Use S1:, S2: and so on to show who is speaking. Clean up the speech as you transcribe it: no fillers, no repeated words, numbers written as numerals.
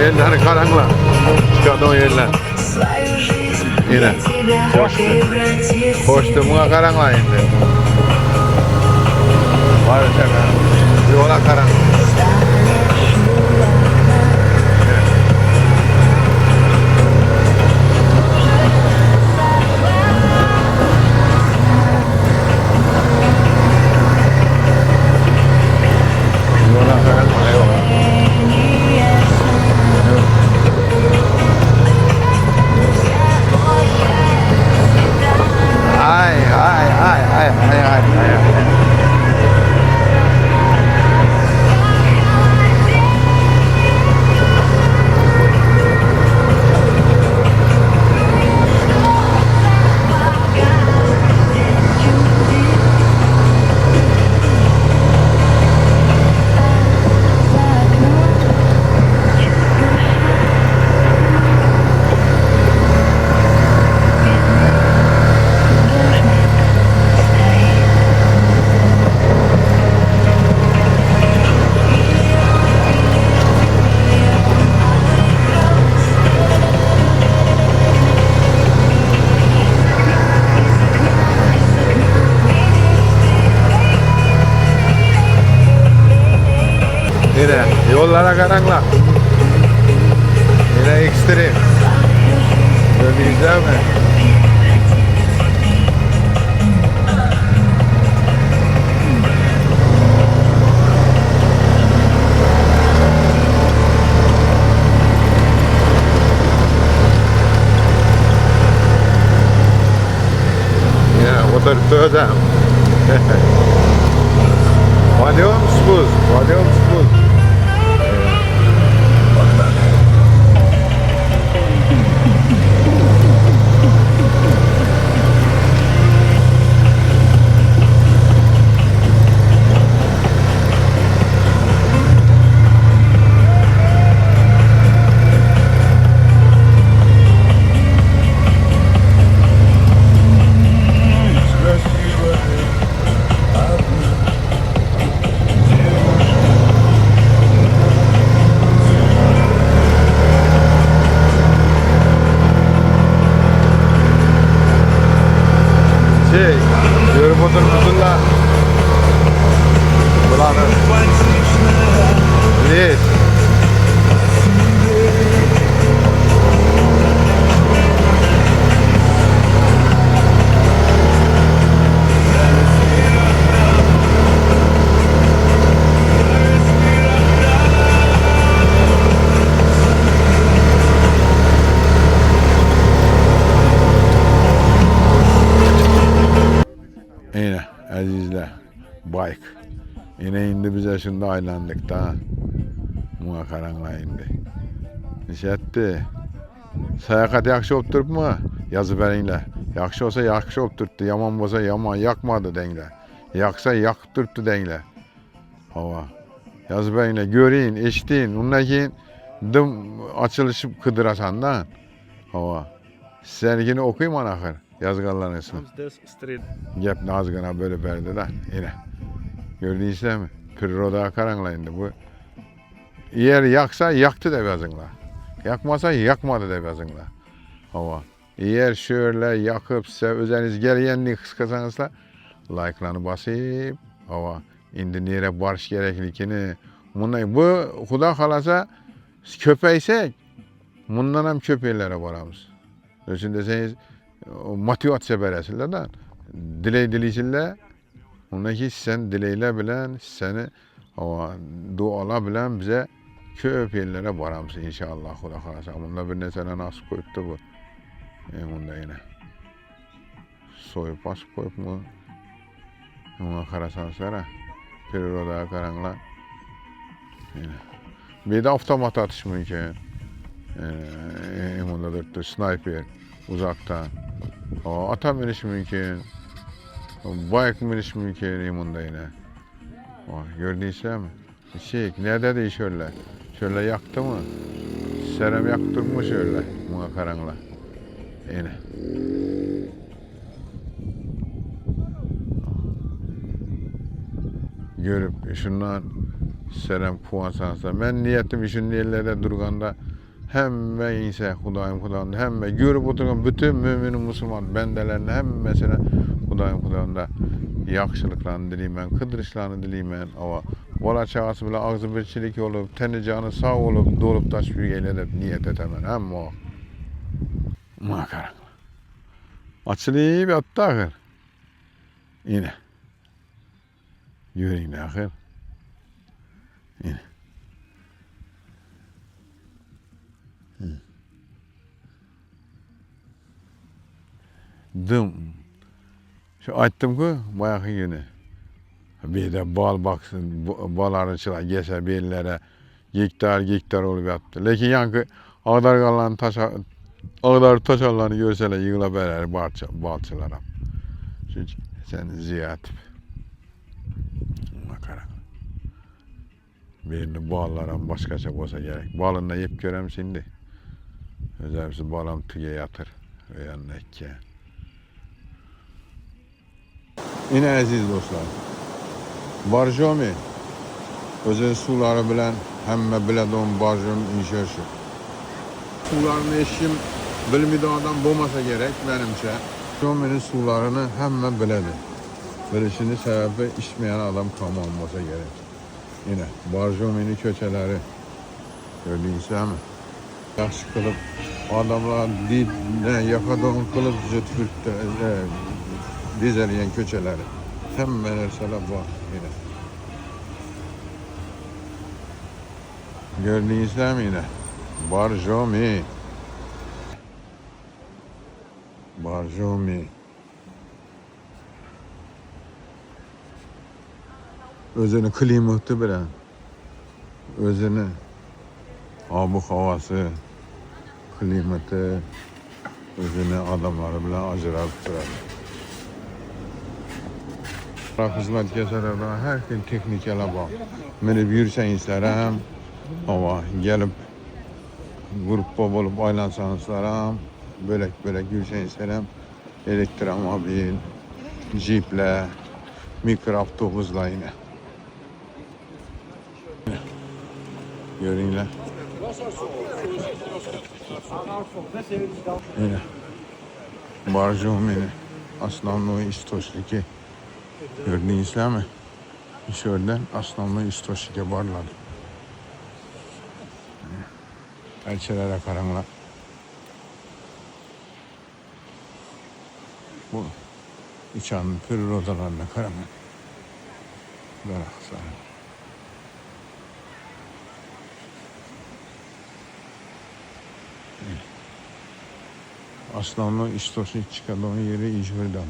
S1: Yerler karanlık. Çıkardı o yerler. Yine. Koştu. Koştu. Buna karanlık indi. Var şaka. Yola karanlık. Yola karanlık. Yola. Ay ay ay ay ay ay ay. Yine yollara karanlık. Yine ekstrem. Görmeyeceğim mi? Yine oturttuğum. Podium spuz. Podium spuz. Yürü motor musunla? Bulanır. Liz. Yine azizler, bike. Yine indi bize şimdi aylandık da. Buna karanlığa indi. Nişetti. Sayakat yakşı opturup mu? Yazı verinler. Yakşı olsa yakşı opturttu. Yaman olsa yaman yakmadı dengle. Yaksa yaktırttı dengle. Hava. Yazı verinler. Göreyim, eşiteyim. Onunlakin dım açılışıp kıdırasan da. Hava. Seninkini okuyayım anahır. Yazgarların ismi. Gep nazgına böyle verdi de yine. Gördüyse mi? Priroda karanlayındı bu. Eğer yaksa yaktı da yazınla. Yakmasa yakmadı da yazınla. Ama eğer şöyle yakıp size özeniz geleyenliği kıskasanızla like'larını basıp ama indi nere barış gereklikini bu Huda kalasa köpeysek bundan hem köpeklere varamız. Üçün deseniz motivasiya berəsilər də dileyçilər ona ki sen dileylə bilən seni duala bilən bizə köp yerlərə varamız inşallah Xuda xalasa. Bunda bir neçə nasip koyubdu bu. Bunda yine soyup basıp koyup mu? Ona karasan sonra periroda karanlar. Yine. Bir de avtomat atış mümkün. Bunda dörtte sniper uzaktan. Ata biniş mümkün. Bike biniş mümkün bunda yine. Gördüyse mi? Nerede de şöyle? Şöyle yaktı mı? Serem yaktı mı şöyle? Buna karanlığa. Yine. Görüp şundan Serem kuvansansa. Men niyetim işin yerlerde durganda hemme insa Hudaýym hemme görüp oturgan bütün mümin musulman bendelerine hemmesine Hudaýym ýagşylyklaryny dileýmen, kydryşlaryny dileýmen. Awa bola çagasy bilen agzy birçilik olup, teni jany sag bolup, dolup taşyp ýürgeýler dep niýet etemen. Hemme o. Makara. Açylyp ýatdy ahyr. Ine. Ýöreňde ahyr. Ine. Dım. Şu aýtdym-ku baýaky güni. Bir de bal baksın, bal arıçılar geçer bellere gektar olup yaptı. Lekin yankı ağdar kalan ağdar taşarlarını görseler yığıla berer balçılara. Çünkü sen ziyat. Makara. Birini ballara başkaça olsa gerek. Balında yep görem şimdi. Özellikle balam tüge yatır. Ve yanına ekki. Yine aziz dostlar. Barjomi özü suları bilen hemme biledon barjom inşaşı. Sularını eşim bilmidi adam bolmasa gerek benimçe. Barjomi'nin sularını hemme biledi. Bilişini sebebi içmeyen adam kalmamasa gerek. Yine Barjomi'nin köçeleri gördüğünüzde mi? Yaxşı kılıp adamlar yakadon kılıp zütfürtte dizeleyen köçeleri. Hemme nerseler var yine. Gördüğünüzde mi yine? Barjomi. Barjomi. Özünü klimatı bilen, özünü abu havası, klimatı, özünü adamları bilen ajırap durar. Hizmet keserler, her gün teknikele bak. Menip yürüsen isterim, ama gelip gruppa olup aylansan isterim, bölek yürüsen isterim. Elektromobil, jiple, mikroavtobusla yine. Görünler. Yine. Barjomi'nin aslanlığı istoşliki. Gördüğünüzde mi? Şuradan aslanlığı istoşliki barladı. Elçilere karanlar. Bu İçanın pürür odalarına karanlar. Daraksa. Aslanlı istoşluk çıkan yeri İzmir'den.